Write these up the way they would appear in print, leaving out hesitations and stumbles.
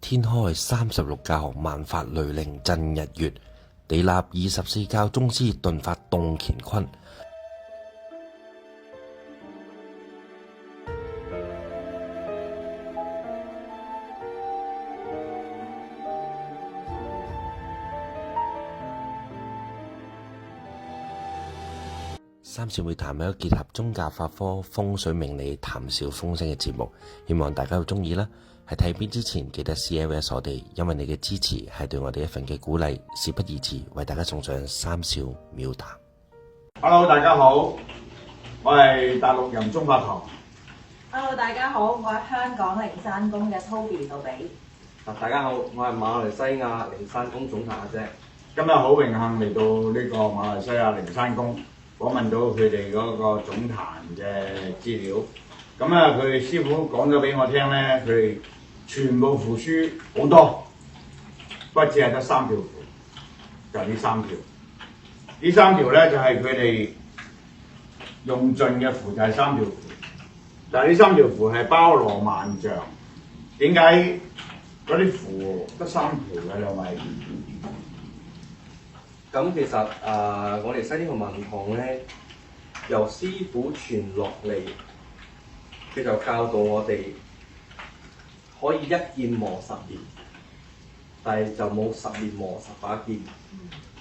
天開36教，萬法雷靈震日月。地立24教，宗師頓發動乾坤。三少會談係一個結合宗教法科、風水命理、談笑風生嘅節目，希望大家會中意啦。喺睇片之前記得 CLS 我哋，因為你嘅支持係對我哋一份嘅鼓勵。事不宜遲，為大家送上三少妙談。Hello， 大家好，我係大陸人中發堂。Hello， 大家好，我係香港靈山宮嘅 Toby 杜比。大家好，我係馬來西亞靈山宮總壇阿姐。今日好榮幸嚟到呢個馬來西亞靈山宮，訪問到佢哋嗰個總壇嘅資料。咁啊，佢哋師傅講咗俾我聽咧，佢哋全部符書好多，不過只係得3條符，就係呢3條。呢3條咧就係佢哋用盡嘅符，就係3條符。但係呢3條符係包羅萬象，點解嗰啲符得3條嘅兩位？咁其實我哋西天同文堂咧，由師傅傳落嚟，佢就教導我哋可以一劍磨10年，但係就冇10年磨10把劍。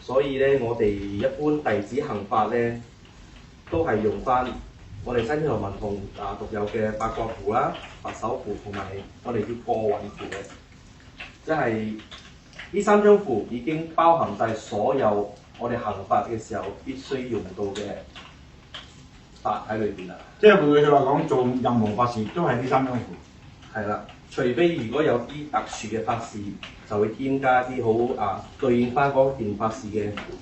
所以咧，我哋一般弟子行法咧，都係用翻我哋西天同文堂獨有嘅八卦符啦、白手符同埋我哋叫過運符嘅，即係呢3張符已經包含晒所有我哋行法嘅時候必須用到嘅法喺裏邊啦。即係換句話講，做任何法事都係呢3張符。係啦，除非如果有啲特殊嘅法事，就會添加啲好對應翻嗰件法事嘅符，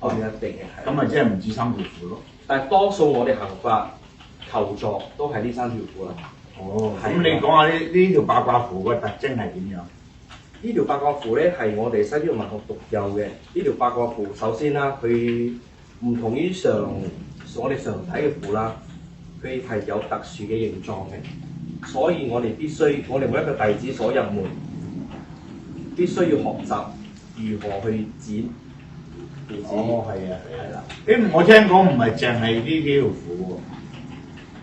當然一定嘅。咁咪即係唔止3條符咯。但係多數我哋行法求助都係呢3條符啦。哦，咁你講下呢條八卦符嘅特徵係點樣？呢條八卦符咧係我哋西天文學獨有嘅。呢條八卦符首先啦，佢唔同於我哋常睇嘅符啦，佢係有特殊嘅形狀嘅，所以我哋我哋每一個弟子所入門必須要學習如何去剪符紙。哦，係啊，係啦。我聽講唔係淨係呢幾條符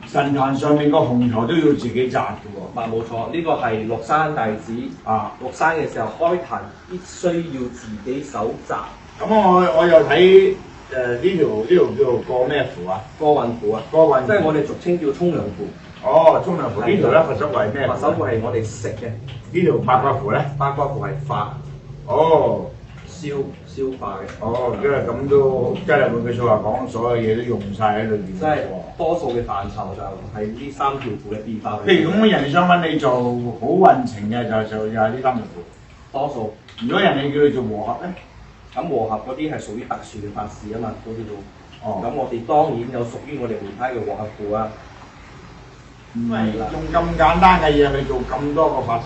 喎，神壇上面個紅頭都要自己紮嘅喎。冇錯，呢個係落山弟子落山嘅時候開壇必須要自己手紮。咁我又睇呢條叫做過咩符啊？過運符啊，過運，即係我哋俗稱叫沖涼符。哦，沖涼符。呢條咧，佛手符係咩？佛手符係我哋食嘅。呢條八卦符咧？八卦符係化。哦，消化嘅。哦，因為咁都即係換句説話講，所有嘢都用晒喺裏邊。即係多數嘅範疇就係呢3條符嘅變化。譬如咁，人哋想揾你做好運程嘅，就係呢3條符。多數。如果人哋叫你做和合咧？咁和合嗰啲係屬於特殊嘅法事啊嘛，嗰啲都。哦。咁我哋當然有屬於我哋門派嘅和合符啊。唔係用咁簡單嘅嘢去做咁多個法事，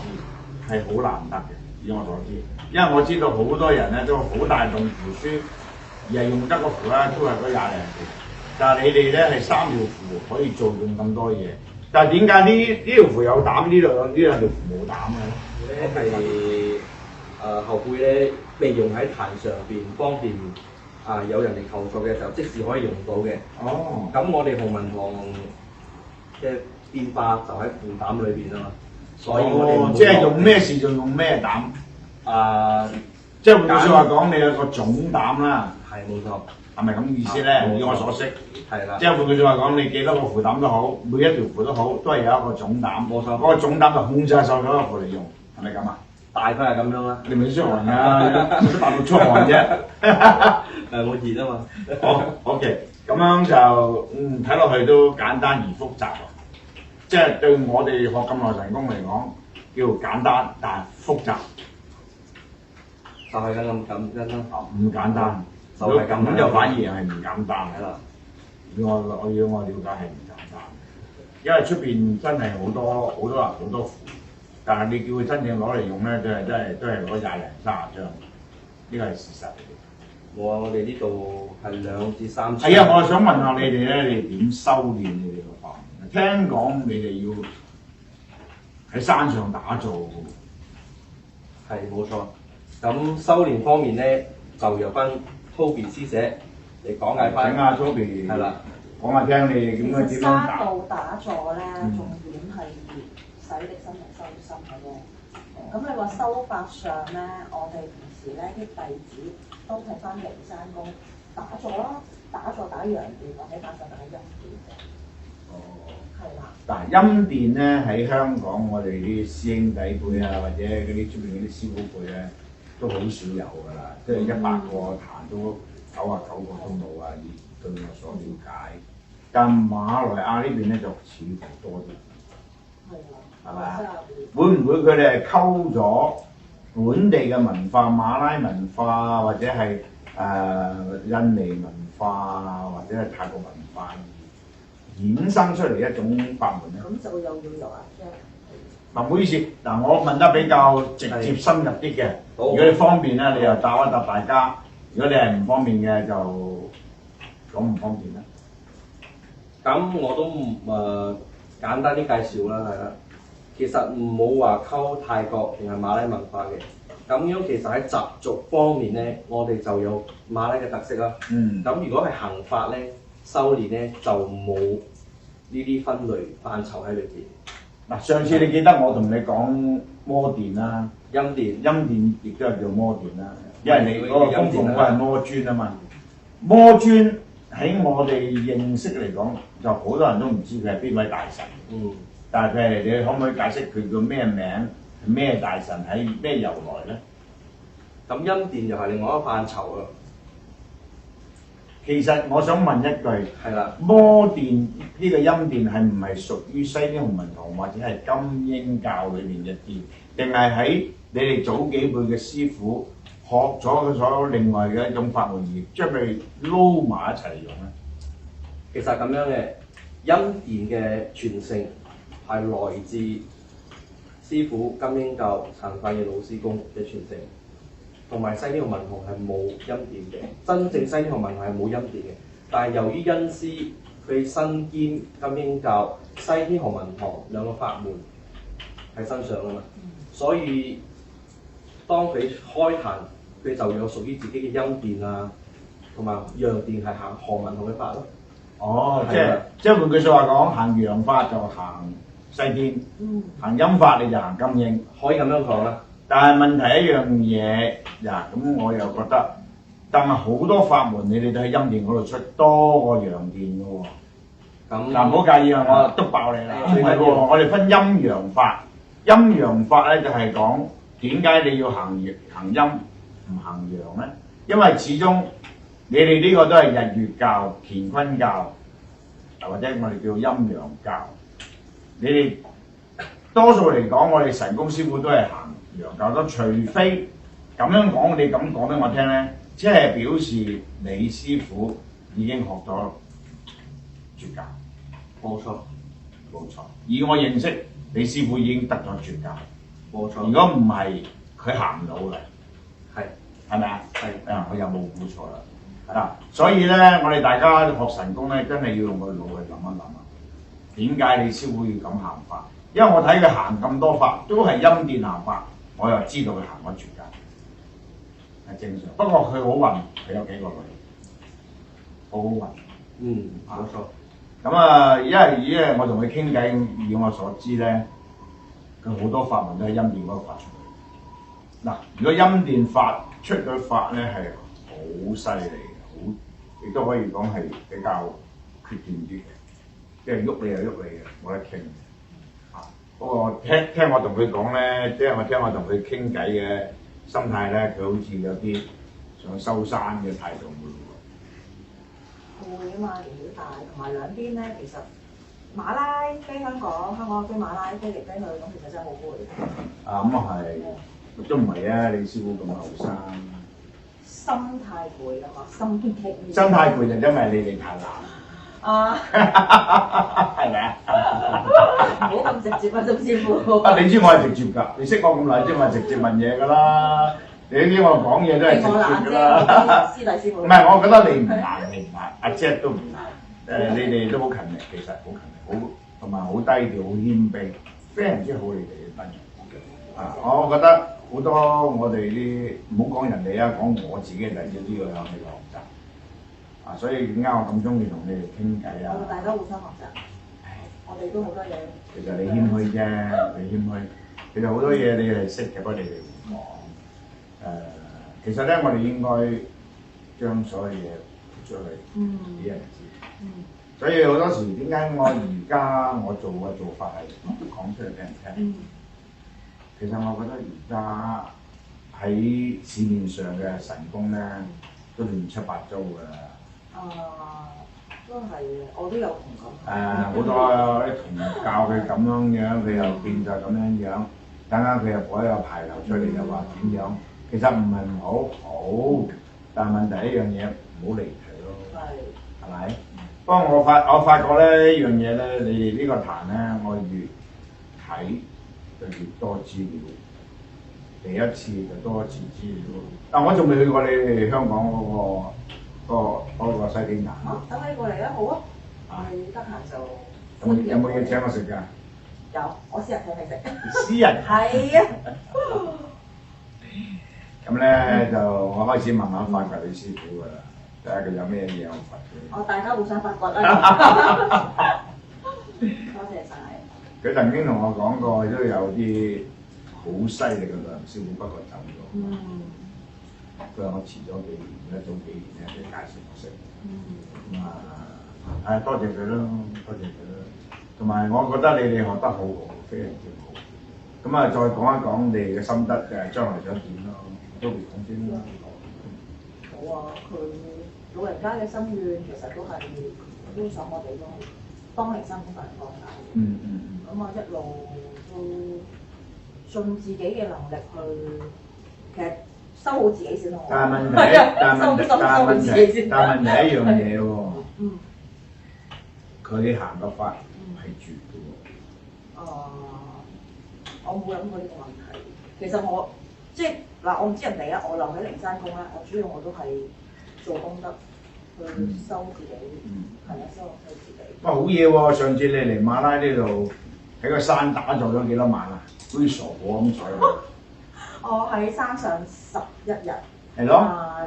係好難得嘅，以我所知。因為我知道好多人咧都好大動符書，而係用得個符咧都係嗰20零條。但係你哋咧係3條符可以做用咁多嘢。但係點解呢條符有膽，呢兩條符冇膽嘅咧？係後輩咧未用喺壇上邊，方便有人嚟求助嘅時候，即時可以用到嘅。哦。咁我哋洪文堂嘅變化就喺符膽裏邊啊嘛，所以我哋即係用咩事就用咩膽。即係換句説話講，你有個總膽啦。係冇錯。係咪咁意思咧？以我所識。係啦。即係換句説話講，你幾多個符膽都好，每一條符都好，都係有一個總膽。冇錯。嗰個總膽就控制曬所有符嚟用，係咪咁啊？大概係咁樣啦。你咪出汗㗎，都大到出汗啫。我熱啊嘛。好 ，OK， 咁樣就睇落去都簡單而複雜喎。即係對我哋學咁耐神功嚟講，叫簡單但係複雜。就係咁啦。唔簡單。就係咁就反而係唔簡單嘅啦。以我了解係唔簡單，因為出邊真係好多人好多符，但係你叫佢真正攞嚟用咧，都係攞20零30張，呢個係事實嚟嘅。我哋呢度係2至3張。係啊，我想問下你哋咧，你哋點修練你哋個法？聽講你哋要喺山上打坐嘅喎。係冇錯。咁修練方面咧，就由翻 Toby 師姐嚟講解翻。請阿 Toby 係啦，講下聽你其實點樣沙道打坐咧，重點係洗滌心同修心嘅啫。咁你話修法上咧，我哋平時咧啲弟子都係翻靈山宮打坐啦，打坐打陽段或者打坐打陰段嘅。哦，係啦。嗱，陰殿咧喺香港，我哋啲師兄弟輩啊，或者嗰啲出邊嗰啲師傅輩咧，都好少有㗎啦。即係100個壇都99個都冇啊！據我所了解，但馬來亞呢邊咧就似乎多啲。係啊。係咪？會唔會佢哋係溝咗本地嘅文化、馬拉文化或者係印尼文化或者係泰國文化而衍生出嚟一種法門咧？咁就又要由阿 Jack。嗱，唔好意思，嗱，我問得比較直接深入啲嘅，如果你方便咧，你又答一答大家；如果你係唔方便嘅，就講唔方便啦。咁我都簡單啲介紹啦，係啦。其實唔好話溝泰國定係馬拉文化嘅，咁樣其實喺習俗方面咧，我哋就有馬拉嘅特色啦。咁如果係行法咧、修練咧，就冇呢啲分類範疇喺裏邊。嗱，上次你記得我同你講摩殿啦，陰殿亦都係叫摩殿啦，因為你嗰個供奉嗰係摩尊啊嘛。摩尊喺我哋認識嚟講，就好多人都唔知佢係邊位大神。但係你可唔可以解釋佢叫咩名、咩大神喺咩由來咧？咁陰殿又係另外一個範疇啊。其實我想問一句，係啦，摩殿呢個陰殿係唔係屬於西天弘文堂或者係金英教裏面嘅殿，定係喺你哋早幾輩嘅師傅學咗佢所另外嘅一種法門而將佢撈埋一齊用咧？其實咁樣嘅陰殿嘅傳承係來自師傅金英教陳法義老師公嘅傳承，同埋西天弘文堂係冇陰殿嘅。真正西天弘文堂係冇陰殿嘅，但係由於恩師佢身兼金英教、西天弘文堂兩個法門喺身上啊嘛，所以當佢開壇，佢就有屬於自己嘅陰殿啊，同埋陽殿係行韓文堂嘅法咯。哦，即係換句説話講，行陽法就行西天，行陰法你就行金英，可以咁樣講啦。但係問題一樣嘢嗱，咁我又覺得，但係好多法門你哋都喺陰殿嗰度出，多過陽殿嘅喎。咁嗱，唔好介意啊，我督爆你啦。唔係喎，我哋分陰陽法。陰陽法咧就係講點解你要行陰唔行陽咧？因為始終你哋呢個都係日月教、乾坤教，或者我哋叫陰陽教。你哋多數嚟講，我哋神功師傅都係行陽教，咁除非咁樣講，你咁講俾我聽咧，即係表示你師傅已經學咗絕教。冇錯，冇錯。以我認識，你師傅已經得咗絕教。冇錯。如果唔係，佢行唔到嘅。係咪啊？係。啊，我又冇估錯啦。嗱，所以咧，我哋大家學神功咧，真係要用個腦去諗一諗啊。點解你師傅要咁行法？因為我睇佢行咁多法，都係陰殿行法，我又知道佢行咗絕教，係正常。不過佢好運，佢有幾個女，好運。冇錯。咁啊，因為我同佢傾偈，以我所知咧，佢好多法門都喺陰殿嗰度發出嚟。嗱，如果陰殿發出嘅法咧係好犀利嘅，好亦都可以講係比較決斷啲嘅，即係喐你又喐你嘅，冇得傾。不過聽我同佢講咧，即係我聽我同佢傾偈嘅心態咧，佢好似有啲想收山嘅態度嘅。會啊嘛，年紀大，同埋兩邊咧，其實馬拉飛香港，香港飛馬拉飛嚟飛去，咁其實真係好攰。啊，咁啊係，都唔係啊！你師傅咁後生，心太攰啦嘛，心驚。心太攰就因為你哋太懶。啊，係咪啊？唔好咁直接啊，曾師傅。啊，你知我係直接㗎，你識我咁耐，知我係直接問嘢㗎啦。你知我講嘢都係直接㗎啦。師弟師傅。唔係，我覺得你唔難，你唔難，阿 Jack 都唔難。你哋都好勤力，其實好勤力，好同埋好低調，好謙卑，非常之好你哋嘅班人。啊，我覺得好好多我哋啲唔好講人哋啊，講我自己嘅弟子都要向你學習。啊，所以點解我咁中意同你哋傾偈啊？大家互相學習，我哋都好多嘢。其實你謙虛啫，你謙虛。其實好多嘢你係識嘅，不過你哋唔講。其實咧，我哋應該將所有嘢出去俾人知。所以好多時點解我而家我做嘅做法係講出嚟俾人聽？其實我覺得而家喺市面上嘅神功咧，都亂七八糟㗎。都係嘅，我都有同感。好多啲同教佢咁樣，佢又變就咁樣。等間佢又改個牌頭出嚟，又話點樣？其實唔係唔好，但係問題一樣嘢唔好離題咯。係咪？不過我發覺咧一樣嘢咧，你哋呢個壇咧，我越睇就越多資料。第一次就多一次資料，但我仲未去過你哋香港嗰個西京壇。等你過嚟啦，好啊！你得閒就有冇嘢請我食㗎？有，我私人請你食。私人係啊。咁咧就我開始慢慢發掘你師傅㗎啦，睇下佢有咩嘢我發佢。大家互相發掘啦。多謝晒。佢曾經同我講過，都有啲好犀利嘅梁師傅，不過走咗。佢話我遲咗幾年咧，早幾年咧，佢介紹我識。多謝佢咯，多謝佢咯。同埋我覺得你哋學得好好，非常之好。咁再講一講你哋嘅心得嘅，將來想點咯？都會講先啦。好啊，佢老人家嘅心願其實都想我哋都當靈山工作人講解。咁我一路都盡自己嘅能力去，其實修好自己先咯。但係問題一樣嘢喎。佢行個法係絕嘅喎。我冇諗過呢個問題。其實我我唔知人哋啊，我留喺靈山宮咧，我主要我都係做功德去修自己，修自己。哇，好嘢喎！上次你嚟馬拉呢度喺個山打坐咗幾多晚啊？好似傻婆咁坐。我喺山上11日。係咯。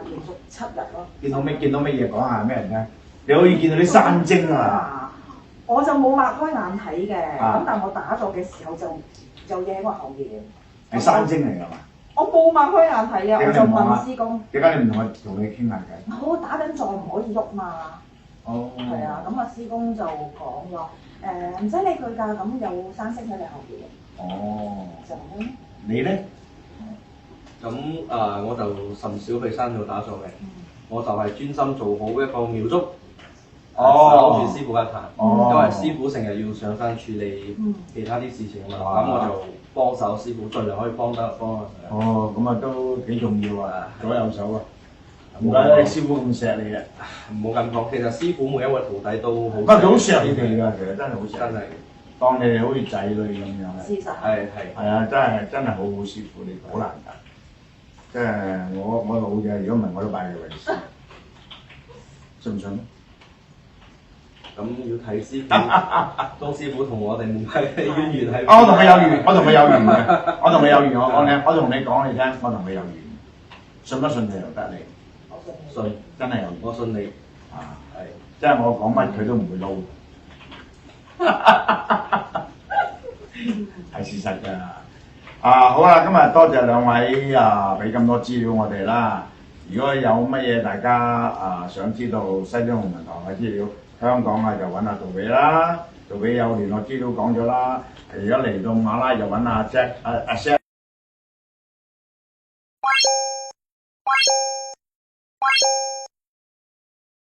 連續7日咯。見到乜嘢？講下咩人聽？你可以見到啲山精啊！我就冇擘開眼睇嘅，咁但係我打坐嘅時候就嘢喺我後邊。係山精嚟㗎嘛？我冇擘開眼睇啊！我就問師公。點解你唔同佢傾下偈？我打緊坐唔可以喐嘛。係啊，咁師公就講話唔使理佢㗎，咁有山精喺你後邊。就咁。你咧？咁我就甚少去山度打坐嘅，我就係專心做好一個廟祝，守住師傅一壇。因為師傅成日要上山處理其他啲事情啊嘛，咁我就幫手師傅，盡量可以幫得幫。咁都幾重要啊，左右手啊！唔怪你師傅咁錫你啊！唔好咁講，其實師傅每一位徒弟都好。不過佢好錫你哋㗎，其實真係好錫。真係。當你哋好似仔女咁樣。事實係啊，真係好好師傅，你好難得。即係我老嘅，如果唔係我都拜佢為師，信唔信？咁要睇師傅，當師傅同我哋唔係淵源係。我同佢有緣，我同佢有緣嘅，我同佢有緣，我同你講你聽，我同佢有緣，信不信就由得你。信，真係有緣。我信你。係，即係我講乜佢都唔會撈，係事實㗎。好啦，今日多謝兩位俾咁多資料我哋啦。如果有乜嘢大家想知道西天弘文堂嘅資料，香港就揾阿杜比啦，杜比有聯絡資料講咗啦。如果嚟到馬拉就揾阿 Jack 阿 Sir。